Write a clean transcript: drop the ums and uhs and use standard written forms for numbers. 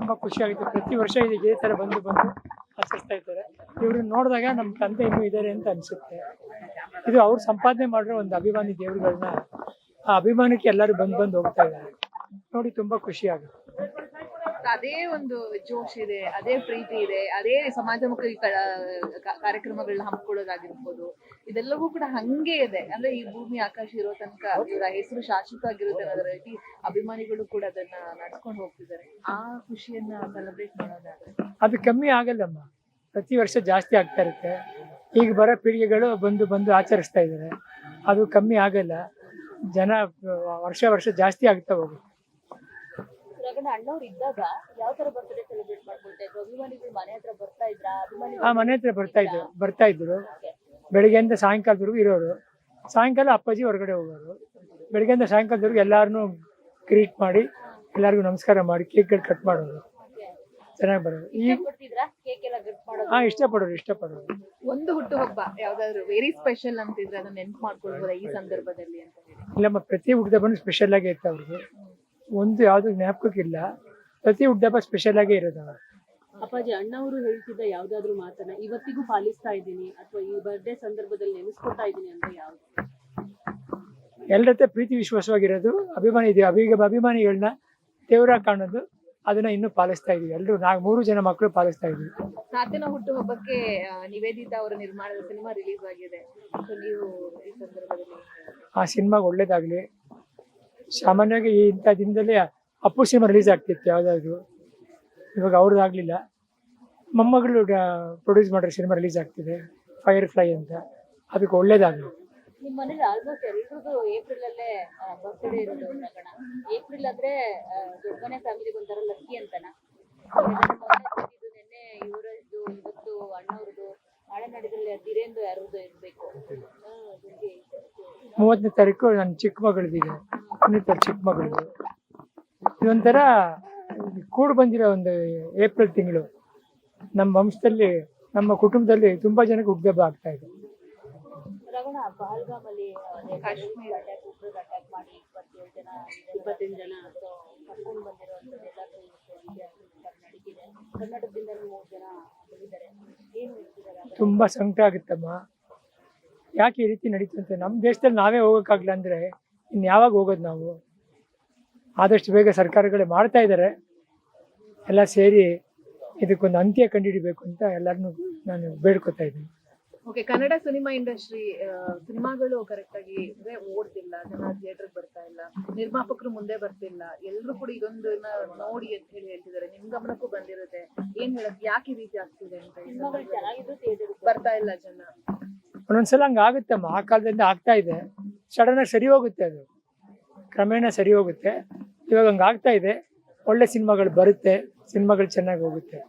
ತುಂಬ ಖುಷಿಯಾಗುತ್ತೆ. ಪ್ರತಿ ವರ್ಷ ಇದೇ ಥರ ಬಂದು ಆಚರಿಸ್ತಾ ಇದ್ದಾರೆ. ಇವ್ರನ್ನ ನೋಡಿದಾಗ ನಮ್ಮ ತಂದೆ ಇನ್ನೂ ಇದ್ದಾರೆ ಅಂತ ಅನಿಸುತ್ತೆ. ಇದು ಅವ್ರು ಸಂಪಾದನೆ ಮಾಡಿರೋ ಒಂದು ಅಭಿಮಾನಿ ದೇವರುಗಳನ್ನ ಆ ಅಭಿಮಾನಕ್ಕೆ ಎಲ್ಲರೂ ಬಂದು ಹೋಗ್ತಾ ಇದ್ದಾರೆ. ನೋಡಿ ತುಂಬ ಖುಷಿ ಆಗುತ್ತೆ. ಅದೇ ಒಂದು ಜೋಶ್ ಇದೆ, ಅದೇ ಪ್ರೀತಿ ಇದೆ, ಅದೇ ಸಮಾಜಮುಖಿ ಕಾರ್ಯಕ್ರಮಗಳನ್ನ ಹಮ್ಮಿಕೊಳ್ಳೋದಾಗಿರ್ಬೋದು, ಇದೆಲ್ಲವೂ ಕೂಡ ಹಂಗೆ ಇದೆ. ಅಂದ್ರೆ ಈ ಭೂಮಿ ಆಕಾಶ ಇರೋ ತನಕ ಇವರ ಹೆಸರು ಶಾಶ್ವತವಾಗಿರುತ್ತೆ ಅನ್ನೋದ್ರ ರೀತಿ ಅಭಿಮಾನಿಗಳು ಕೂಡ ಅದನ್ನ ನಡ್ಸ್ಕೊಂಡು ಹೋಗ್ತಿದ್ದಾರೆ. ಆ ಖುಷಿಯನ್ನ ಸೆಲೆಬ್ರೇಟ್ ಮಾಡೋದಾದ್ರೆ ಅದು ಕಮ್ಮಿ ಆಗಲ್ಲಮ್ಮ, ಪ್ರತಿ ವರ್ಷ ಜಾಸ್ತಿ ಆಗ್ತಾ ಇರುತ್ತೆ. ಈಗ ಬರೋ ಪೀಳಿಗೆಗಳು ಬಂದು ಆಚರಿಸ್ತಾ ಇದ್ದಾರೆ. ಅದು ಕಮ್ಮಿ ಆಗಲ್ಲ. ಜನ ವರ್ಷ ಜಾಸ್ತಿ ಆಗ್ತಾ ಹೋಗುತ್ತೆ. ಅಣ್ಣವ್ರು ಇದ್ದಾಗ ಯಾವ ತರ ಬರ್ತ್ಡೇ ಸೆಲೆಬ್ರೇಟ್ ಮಾಡ್ಕೊಳ್ತಾ ಇದ್ರು? ಅಭಿಮಾನಿಗಳು ಮನೆ ಹತ್ರ ಬರ್ತಾ ಇದ್ರ? ಮನೆ ಹತ್ರ ಬರ್ತಾ ಇದ್ರು. ಬೆಳಿಗ್ಗೆಯಿಂದ ಸಾಯಂಕಾಲದವರೆಗೂ ಇರೋರು. ಸಾಯಂಕಾಲ ಅಪ್ಪಾಜಿ ಹೊರಗಡೆ ಹೋಗೋರು. ಬೆಳಿಗ್ಗೆಯಿಂದ ಸಾಯಂಕಾಲದವರೆಗೂ ಎಲ್ಲಾರನ್ನೂ ಗ್ರೀಟ್ ಮಾಡಿ ಎಲ್ಲರಿಗೂ ನಮಸ್ಕಾರ ಮಾಡಿ ಕೇಕ್ಗಳು ಕಟ್ ಮಾಡೋರು. ಚೆನ್ನಾಗಿ ಬರೋರು. ಇಷ್ಟಪಡೋರು. ಒಂದು ಹುಟ್ಟುಹಬ್ಬ ಯಾವ್ದಾದ್ರು ವೆರಿ ಸ್ಪೆಷಲ್ ಅಂತಿದ್ರೆ ಅದನ್ನ ನೆನ್ಪು ಮಾಡ್ಕೊಳ್ಬೋದ ಈ ಸಂದರ್ಭದಲ್ಲಿ ಅಂತ ಹೇಳಿ? ಇಲ್ಲಮ್ಮ, ಪ್ರತಿ ಹುಟ್ಟುಹಬ್ಬನೂ ಸ್ಪೆಷಲ್ ಆಗೇ ಇತ್ತು ಅವ್ರಿಗೆ. ಒಂದು ಯಾವ್ದು ಜ್ಞಾಪಕಕ್ಕಿಲ್ಲ, ಪ್ರತಿ ಹುಟ್ಟುಹಬ್ಬ ಸ್ಪೆಷಲ್ ಆಗೇ ಇರೋದು. ಅಪ್ಪಾಜಿ ಅಣ್ಣವರು ಹೇಳ್ತಿದ್ದ ಯಾವ್ದಾದ್ರು ಮಾತನ್ನ ಇವತ್ತಿಗೂ ಪಾಲಿಸ್ತಾ ಇದ್ದೀನಿ ಅಥವಾ ಈ ಬರ್ಡೇ ಸಂದರ್ಭದಲ್ಲಿ ನೆನೆಸ್ಕೊತಾ ಇದ್ದೀನಿ ಅಂದ್ರೆ ಯಾವ್ದು? ಎಲ್ಲರ ಹತ್ರ ಪ್ರೀತಿ ವಿಶ್ವಾಸವಾಗಿರೋದು, ಅಭಿಮಾನಿಗಳನ್ನ ದೇವರಾಗಿ ಕಾಣೋದು, ಅದನ್ನ ಇನ್ನೂ ಪಾಲಿಸ್ತಾ ಇದೀವಿ. ಎಲ್ಲರೂ 3 ಜನ ಮಕ್ಕಳು ಪಾಲಿಸ್ತಾ ಇದೀವಿ. ತಾತನ ಹುಟ್ಟುಹಬ್ಬಕ್ಕೆ ನಿವೇದಿತಾ ಅವರ ನಿರ್ಮಾಣದ ಸಿನಿಮಾ ರಿಲೀಸ್ ಆಗಿದೆ. ನೀವು ಈ ಸಂದರ್ಭದಲ್ಲಿ ಆ ಸಿನಿಮಾಗೆ ಒಳ್ಳೇದಾಗ್ಲಿ. ಸಾಮಾನ್ಯವಾಗಿ ಇಂಥ ದಿನದಲ್ಲಿ ಅಪ್ಪು ಸಿನಿಮಾ ರಿಲೀಸ್ ಆಗ್ತಿತ್ತು ಯಾವುದಾದ್ರು. ಇವಾಗ ಅವ್ರದ್ದಾಗಲಿಲ್ಲ. ಮೊಮ್ಮಗಳು ಪ್ರೊಡ್ಯೂಸ್ ಮಾಡಿರೋ ಸಿನಿಮಾ ರಿಲೀಸ್ ಆಗ್ತಿದೆ, ಫೈರ್ ಫ್ಲೈ ಅಂತ. ಅದಕ್ಕೆ ಒಳ್ಳೇದಾಗಲಿ. ನಿಮ್ಮ ಮನೇಲಿ ಆಲ್ಮೋಸ್ಟ್ ಎಲ್ರಿಗೂ ಏಪ್ರಿಲ್ ಅಲ್ಲೇ ಬರ್ತ್ಡೇ ಇರೋದು. ಏಪ್ರಿಲ್ ಅಂದ್ರೆ ದೊಡ್ಡಮನೆ ಫ್ಯಾಮಿಲಿಗೆ ಒಂಥರ ಲಕ್ಕಿ ಅಂತನ. ನಿನ್ನೆ ಇವರದ್ದು, ಇವತ್ತು ಅಣ್ಣವ್ರದ್ದು, ನಾಳೆ ನಡೆದ್ರಲ್ಲಿ ಧೀರೇಂದ್ರ ಯಾರದ್ದು ಇರಬೇಕು. 30ನೇ ತಾರೀಕು ನನ್ನ ಚಿಕ್ಕ ಮಗಳದಿದೆ, ಚಿಕ್ಕ ಮಗಳದು. ಇದೊಂಥರ ಕೂಡು ಬಂದಿರೋ ಒಂದು ಏಪ್ರಿಲ್ ತಿಂಗಳು. ನಮ್ಮ ವಂಶದಲ್ಲಿ, ನಮ್ಮ ಕುಟುಂಬದಲ್ಲಿ ತುಂಬಾ ಜನಕ್ಕೆ ಹುಟ್ಟುಹಬ್ಬ ಆಗ್ತಾ ಇದೆ. ಪಹಲ್ಗಾಮಲ್ಲಿ ಕಾಶ್ಮೀರ ಅಟ್ಯಾಕ್ ಮಾಡಿ 27 ಜನ ಕರ್ಕೊಂಡು ಬಂದಿರುವಂತದ್ದೆಲ್ಲ ನಡೀತಿದೆ. ಕರ್ನಾಟಕದಿಂದ 3 ಜನ ಬಂದಿದ್ದಾರೆ. ಏನು ಹೇಳ್ತಿದ್ದಾರೆ? ತುಂಬಾ ಸಂಕಟ ಆಗುತ್ತಮ್ಮ. ಯಾಕೆ ಈ ರೀತಿ ನಡೀತಂತೆ? ನಮ್ಮ ದೇಶದಲ್ಲಿ ನಾವೇ ಹೋಗೋಕ್ಕಾಗಲ್ಲ ಅಂದ್ರೆ ಇನ್ಯಾವಾಗ ಹೋಗೋದು ನಾವು? ಆದಷ್ಟು ಬೇಗ ಸರ್ಕಾರಗಳೇ ಮಾಡ್ತಾ ಇದ್ದಾರೆ. ಎಲ್ಲ ಸೇರಿ ಇದಕ್ಕೊಂದು ಅಂತ್ಯ ಕಂಡುಹಿಡಿಬೇಕು ಅಂತ ಎಲ್ಲರನ್ನೂ ನಾನು ಬೇಡ್ಕೊತಾ ಇದ್ದೀನಿ. ಓಕೆ, ಕನ್ನಡ ಸಿನಿಮಾ ಇಂಡಸ್ಟ್ರಿ ಸಿನಿಮಾಗಳು ಕರೆಕ್ಟ್ ಆಗಿ ಓಡ್ತಿಲ್ಲ, ಜನ ಥಿಯೇಟರ್ಗೆ ಬರ್ತಾ ಇಲ್ಲ, ನಿರ್ಮಾಪಕರು ಮುಂದೆ ಬರ್ತಿಲ್ಲ. ಎಲ್ಲರೂ ಕೂಡ ಇದೊಂದನ್ನ ನೋಡಿ ಅಂತ ಹೇಳಿ ಹೇಳ್ತಿದ್ದಾರೆ. ನಿಮ್ ಗಮನಕ್ಕೂ ಬಂದಿರುತ್ತೆ. ಏನ್ ಹೇಳಕ್, ಯಾಕೆ ಈ ರೀತಿ ಆಗ್ತಿದೆ ಅಂತ? ಬರ್ತಾ ಇಲ್ಲ ಜನ. ಒಂದೊಂದ್ಸಲ ಹಂಗಾಗುತ್ತಮ್ಮ. ಆ ಕಾಲದಿಂದ ಆಗ್ತಾ ಇದೆ, ಸಡನ್ ಆಗಿ ಸರಿ ಹೋಗುತ್ತೆ, ಅದು ಕ್ರಮೇಣ ಸರಿ ಹೋಗುತ್ತೆ. ಇವಾಗ ಹಂಗಾಗ್ತಾ ಇದೆ. ಒಳ್ಳೆ ಸಿನಿಮಾಗಳು ಬರುತ್ತೆ, ಸಿನಿಮಾಗಳು ಚೆನ್ನಾಗಿ ಹೋಗುತ್ತೆ.